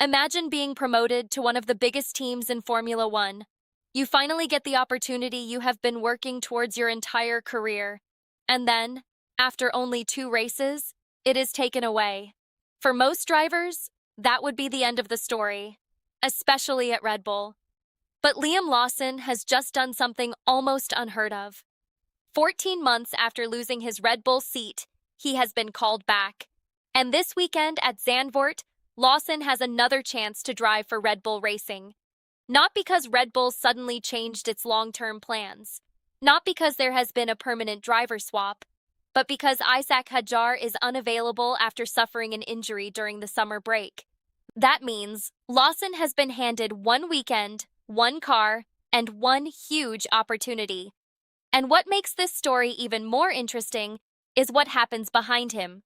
Imagine being promoted to one of the biggest teams in Formula One. You finally get the opportunity you have been working towards your entire career. And then, after only 2 races, it is taken away. For most drivers, that would be the end of the story, especially at Red Bull. But Liam Lawson has just done something almost unheard of. 14 months after losing his Red Bull seat, he has been called back. And this weekend at Zandvoort, Lawson has another chance to drive for Red Bull Racing. Not because Red Bull suddenly changed its long-term plans, not because there has been a permanent driver swap, but because Isack Hadjar is unavailable after suffering an injury during the summer break. That means Lawson has been handed 1 weekend, 1 car, and 1 huge opportunity. And what makes this story even more interesting is what happens behind him.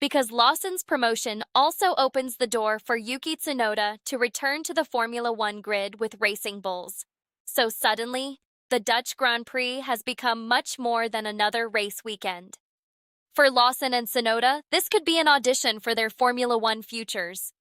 Because Lawson's promotion also opens the door for Yuki Tsunoda to return to the Formula One grid with Racing Bulls. So suddenly, the Dutch Grand Prix has become much more than another race weekend. For Lawson and Tsunoda, this could be an audition for their Formula One futures.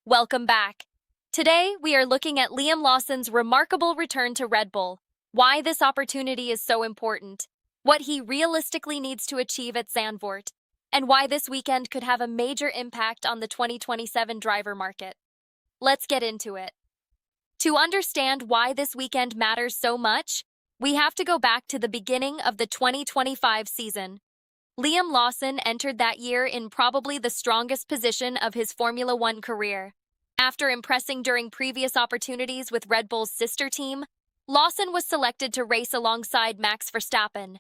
Welcome back. Today, we are looking at Liam Lawson's remarkable return to Red Bull, why this opportunity is so important, what he realistically needs to achieve at Zandvoort, and why this weekend could have a major impact on the 2027 driver market. Let's get into it. To understand why this weekend matters so much, we have to go back to the beginning of the 2025 season. Liam Lawson entered that year in probably the strongest position of his Formula One career. After impressing during previous opportunities with Red Bull's sister team, Lawson was selected to race alongside Max Verstappen.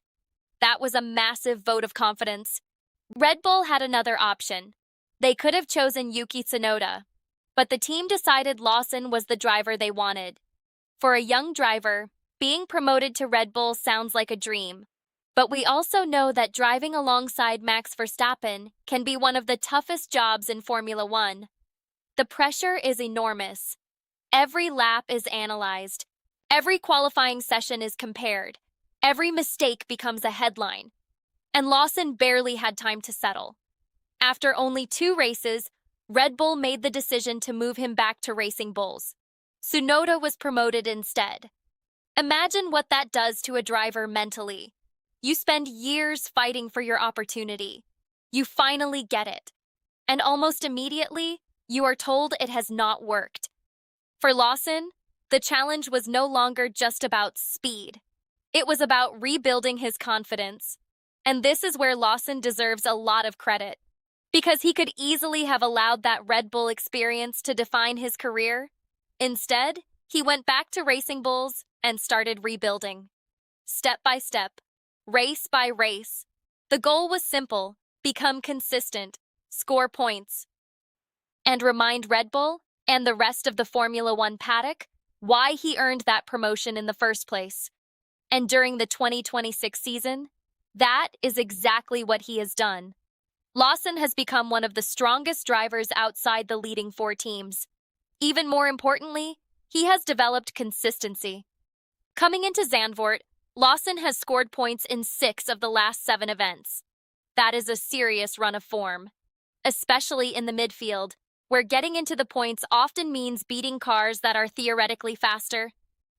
That was a massive vote of confidence. Red Bull had another option. They could have chosen Yuki Tsunoda, but the team decided Lawson was the driver they wanted. For a young driver, being promoted to Red Bull sounds like a dream. But we also know that driving alongside Max Verstappen can be one of the toughest jobs in Formula One. The pressure is enormous. Every lap is analyzed. Every qualifying session is compared. Every mistake becomes a headline. And Lawson barely had time to settle. After only 2 races, Red Bull made the decision to move him back to Racing Bulls. Tsunoda was promoted instead. Imagine what that does to a driver mentally. You spend years fighting for your opportunity. You finally get it. And almost immediately, you are told it has not worked. For Lawson, the challenge was no longer just about speed. It was about rebuilding his confidence. And this is where Lawson deserves a lot of credit. Because he could easily have allowed that Red Bull experience to define his career. Instead, he went back to Racing Bulls and started rebuilding. Step by step, race by race. The goal was simple: become consistent, score points, and remind Red Bull and the rest of the Formula One paddock why he earned that promotion in the first place. And during the 2026 season, that is exactly what he has done. Lawson has become one of the strongest drivers outside the leading 4 teams. Even more importantly, he has developed consistency. Coming into Zandvoort, Lawson has scored points in 6 of the last 7 events. That is a serious run of form, especially in the midfield, where getting into the points often means beating cars that are theoretically faster.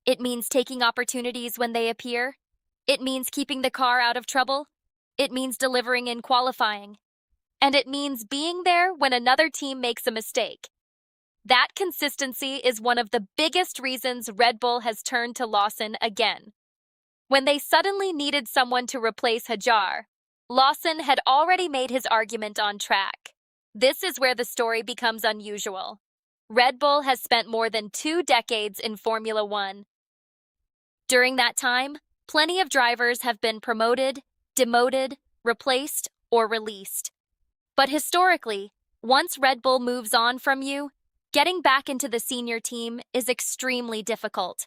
It means taking opportunities when they appear. It means keeping the car out of trouble. It means delivering in qualifying. And it means being there when another team makes a mistake. That consistency is one of the biggest reasons Red Bull has turned to Lawson again. When they suddenly needed someone to replace Hadjar, Lawson had already made his argument on track. This is where the story becomes unusual. Red Bull has spent more than 2 decades in Formula One. During that time, plenty of drivers have been promoted, demoted, replaced, or released. But historically, once Red Bull moves on from you, getting back into the senior team is extremely difficult.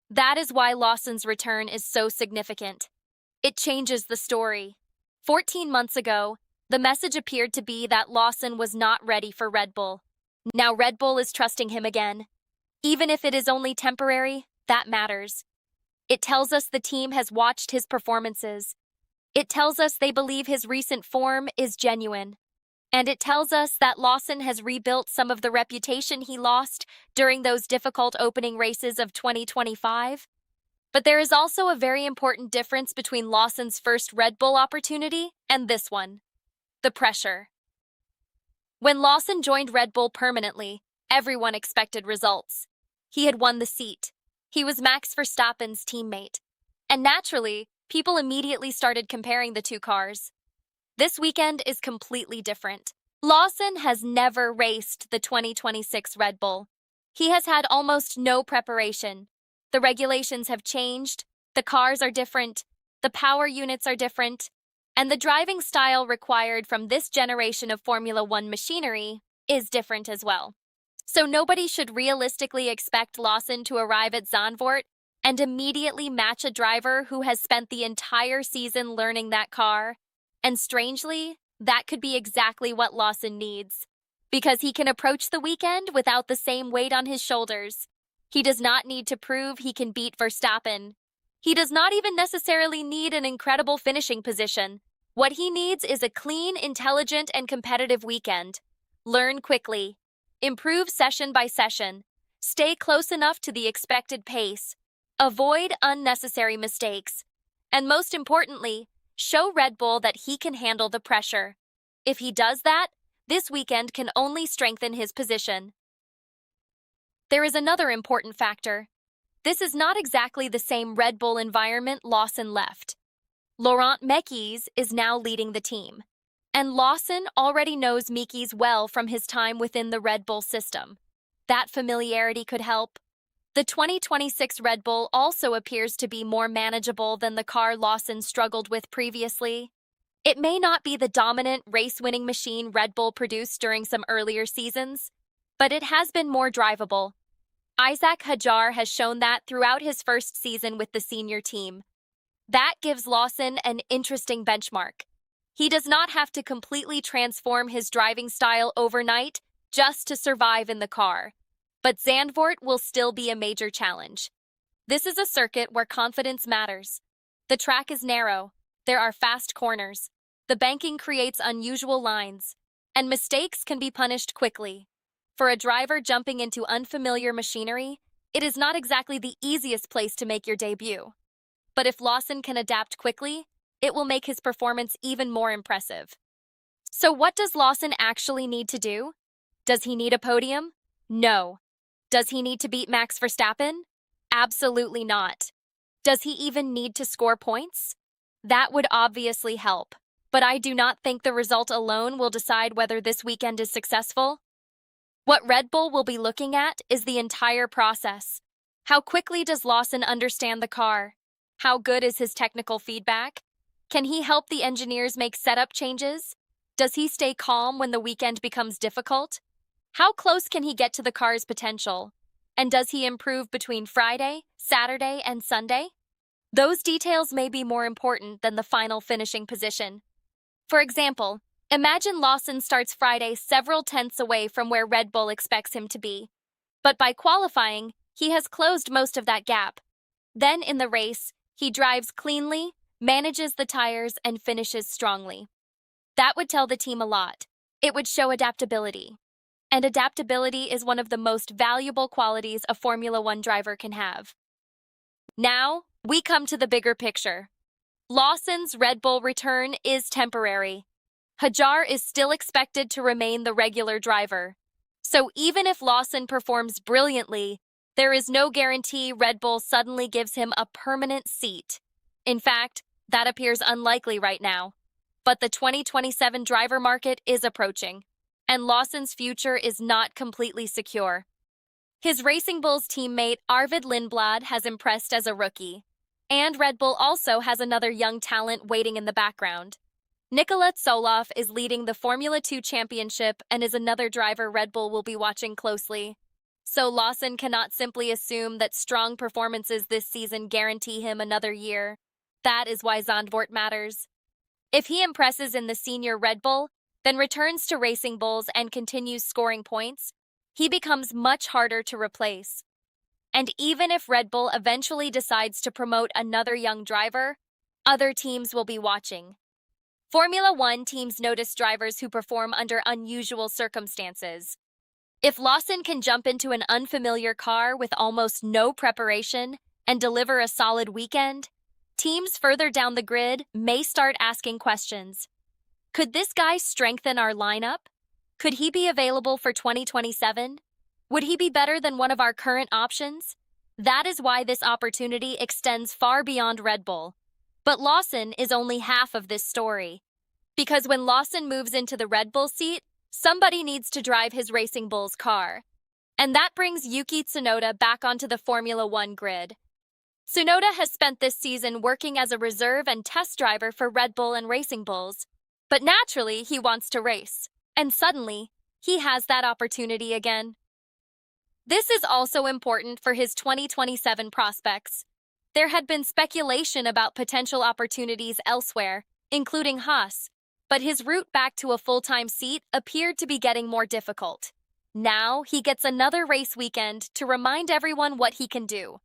That is why Lawson's return is so significant. It changes the story. 14 months ago, the message appeared to be that Lawson was not ready for Red Bull. Now Red Bull is trusting him again. Even if it is only temporary, that matters. It tells us the team has watched his performances. It tells us they believe his recent form is genuine. And it tells us that Lawson has rebuilt some of the reputation he lost during those difficult opening races of 2025. But there is also a very important difference between Lawson's first Red Bull opportunity and this one: the pressure. When Lawson joined Red Bull permanently, everyone expected results. He had won the seat. He was Max Verstappen's teammate. And naturally, people immediately started comparing the two cars. This weekend is completely different. Lawson has never raced the 2026 Red Bull. He has had almost no preparation. The regulations have changed, the cars are different, the power units are different, and the driving style required from this generation of Formula One machinery is different as well. So nobody should realistically expect Lawson to arrive at Zandvoort and immediately match a driver who has spent the entire season learning that car. And strangely, that could be exactly what Lawson needs, because he can approach the weekend without the same weight on his shoulders. He does not need to prove he can beat Verstappen. He does not even necessarily need an incredible finishing position. What he needs is a clean, intelligent, and competitive weekend. Learn quickly. Improve session by session. Stay close enough to the expected pace. Avoid unnecessary mistakes. And most importantly, show Red Bull that he can handle the pressure. If he does that, this weekend can only strengthen his position. There is another important factor. This is not exactly the same Red Bull environment Lawson left. Laurent Mekies is now leading the team, and Lawson already knows Mekies well from his time within the Red Bull system. That familiarity could help. The 2026 Red Bull also appears to be more manageable than the car Lawson struggled with previously. It may not be the dominant race-winning machine Red Bull produced during some earlier seasons, but it has been more drivable. Isack Hadjar has shown that throughout his first season with the senior team. That gives Lawson an interesting benchmark. He does not have to completely transform his driving style overnight just to survive in the car. But Zandvoort will still be a major challenge. This is a circuit where confidence matters. The track is narrow, there are fast corners, the banking creates unusual lines, and mistakes can be punished quickly. For a driver jumping into unfamiliar machinery, it is not exactly the easiest place to make your debut. But if Lawson can adapt quickly, it will make his performance even more impressive. So what does Lawson actually need to do? Does he need a podium? No. Does he need to beat Max Verstappen? Absolutely not. Does he even need to score points? That would obviously help, but I do not think the result alone will decide whether this weekend is successful. What Red Bull will be looking at is the entire process. How quickly does Lawson understand the car? How good is his technical feedback? Can he help the engineers make setup changes? Does he stay calm when the weekend becomes difficult? How close can he get to the car's potential? And does he improve between Friday, Saturday, and Sunday? Those details may be more important than the final finishing position. For example, imagine Lawson starts Friday several tenths away from where Red Bull expects him to be. But by qualifying, he has closed most of that gap. Then in the race, he drives cleanly, manages the tires, and finishes strongly. That would tell the team a lot. It would show adaptability. And adaptability is one of the most valuable qualities a Formula One driver can have. Now, we come to the bigger picture. Lawson's Red Bull return is temporary. Hadjar is still expected to remain the regular driver. So even if Lawson performs brilliantly, there is no guarantee Red Bull suddenly gives him a permanent seat. In fact, that appears unlikely right now. But the 2027 driver market is approaching, and Lawson's future is not completely secure. His Racing Bulls teammate Arvid Lindblad has impressed as a rookie, and Red Bull also has another young talent waiting in the background. Nikola Tsoloff is leading the Formula 2 championship and is another driver Red Bull will be watching closely. So Lawson cannot simply assume that strong performances this season guarantee him another year. That is why Zandvoort matters. If he impresses in the senior Red Bull, then returns to Racing Bulls and continues scoring points, he becomes much harder to replace. And even if Red Bull eventually decides to promote another young driver, other teams will be watching. Formula One teams notice drivers who perform under unusual circumstances. If Lawson can jump into an unfamiliar car with almost no preparation and deliver a solid weekend, teams further down the grid may start asking questions. Could this guy strengthen our lineup? Could he be available for 2027? Would he be better than one of our current options? That is why this opportunity extends far beyond Red Bull. But Lawson is only half of this story. Because when Lawson moves into the Red Bull seat, somebody needs to drive his Racing Bull's car. And that brings Yuki Tsunoda back onto the Formula One grid. Tsunoda has spent this season working as a reserve and test driver for Red Bull and Racing Bulls. But naturally, he wants to race. And suddenly, he has that opportunity again. This is also important for his 2027 prospects. There had been speculation about potential opportunities elsewhere, including Haas, but his route back to a full-time seat appeared to be getting more difficult. Now, he gets another race weekend to remind everyone what he can do.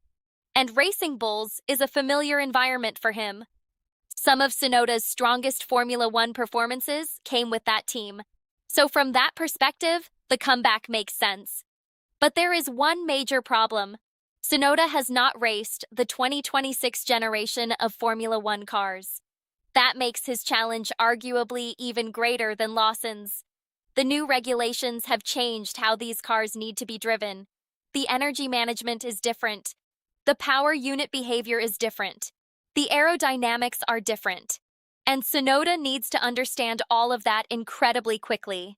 And Racing Bulls is a familiar environment for him. Some of Tsunoda's strongest Formula One performances came with that team. So from that perspective, the comeback makes sense. But there is one major problem. Tsunoda has not raced the 2026 generation of Formula One cars. That makes his challenge arguably even greater than Lawson's. The new regulations have changed how these cars need to be driven. The energy management is different. The power unit behavior is different. The aerodynamics are different. And Tsunoda needs to understand all of that incredibly quickly.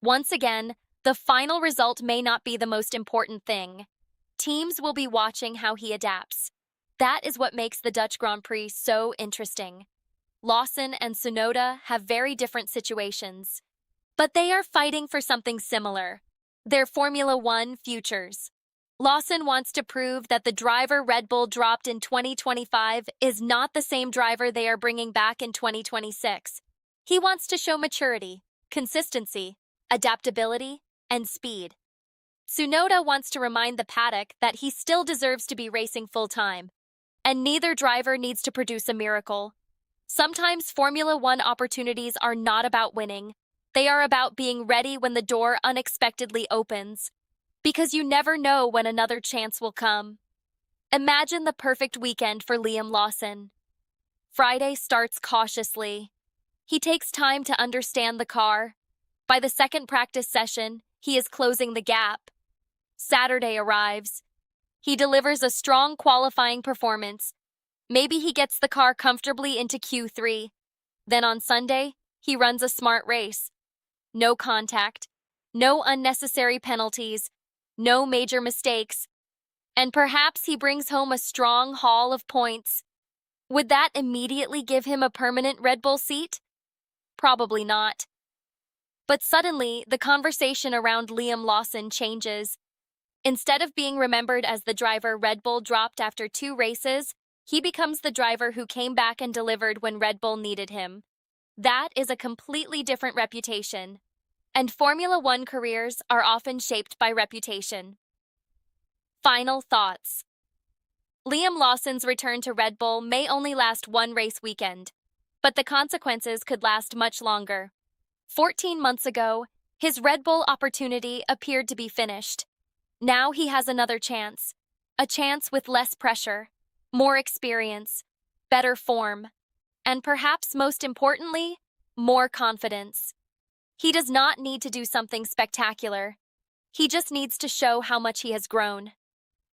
Once again, the final result may not be the most important thing. Teams will be watching how he adapts. That is what makes the Dutch Grand Prix so interesting. Lawson and Tsunoda have very different situations, but they are fighting for something similar: their Formula One futures. Lawson wants to prove that the driver Red Bull dropped in 2025 is not the same driver they are bringing back in 2026. He wants to show maturity, consistency, adaptability, and speed. Tsunoda wants to remind the paddock that he still deserves to be racing full-time, and neither driver needs to produce a miracle. Sometimes Formula One opportunities are not about winning. They are about being ready when the door unexpectedly opens, because you never know when another chance will come. Imagine the perfect weekend for Liam Lawson. Friday starts cautiously. He takes time to understand the car. By the second practice session, he is closing the gap. Saturday arrives. He delivers a strong qualifying performance. Maybe he gets the car comfortably into Q3. Then on Sunday, he runs a smart race. No contact, no unnecessary penalties, no major mistakes, and perhaps he brings home a strong haul of points. Would that immediately give him a permanent Red Bull seat? Probably not. But suddenly, the conversation around Liam Lawson changes. Instead of being remembered as the driver Red Bull dropped after 2 races, he becomes the driver who came back and delivered when Red Bull needed him. That is a completely different reputation. And Formula One careers are often shaped by reputation. Final thoughts. Liam Lawson's return to Red Bull may only last 1 race weekend, but the consequences could last much longer. 14 months ago, his Red Bull opportunity appeared to be finished. Now he has another chance, a chance with less pressure, more experience, better form, and perhaps most importantly, more confidence. He does not need to do something spectacular. He just needs to show how much he has grown.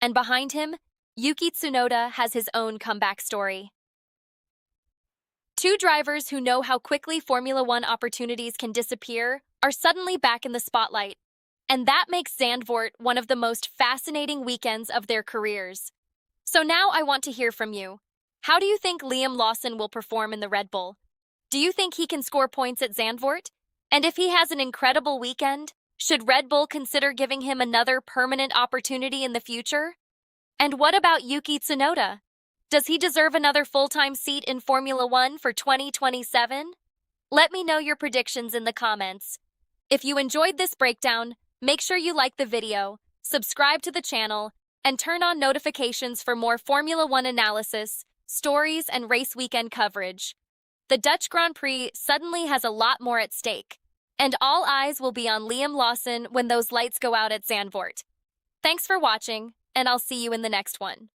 And behind him, Yuki Tsunoda has his own comeback story. 2 drivers who know how quickly Formula One opportunities can disappear are suddenly back in the spotlight. And that makes Zandvoort one of the most fascinating weekends of their careers. So now I want to hear from you. How do you think Liam Lawson will perform in the Red Bull? Do you think he can score points at Zandvoort? And if he has an incredible weekend, should Red Bull consider giving him another permanent opportunity in the future? And what about Yuki Tsunoda? Does he deserve another full-time seat in Formula One for 2027? Let me know your predictions in the comments. If you enjoyed this breakdown, make sure you like the video, subscribe to the channel, and turn on notifications for more Formula One analysis, stories, and race weekend coverage. The Dutch Grand Prix suddenly has a lot more at stake, and all eyes will be on Liam Lawson when those lights go out at Zandvoort. Thanks for watching, and I'll see you in the next one.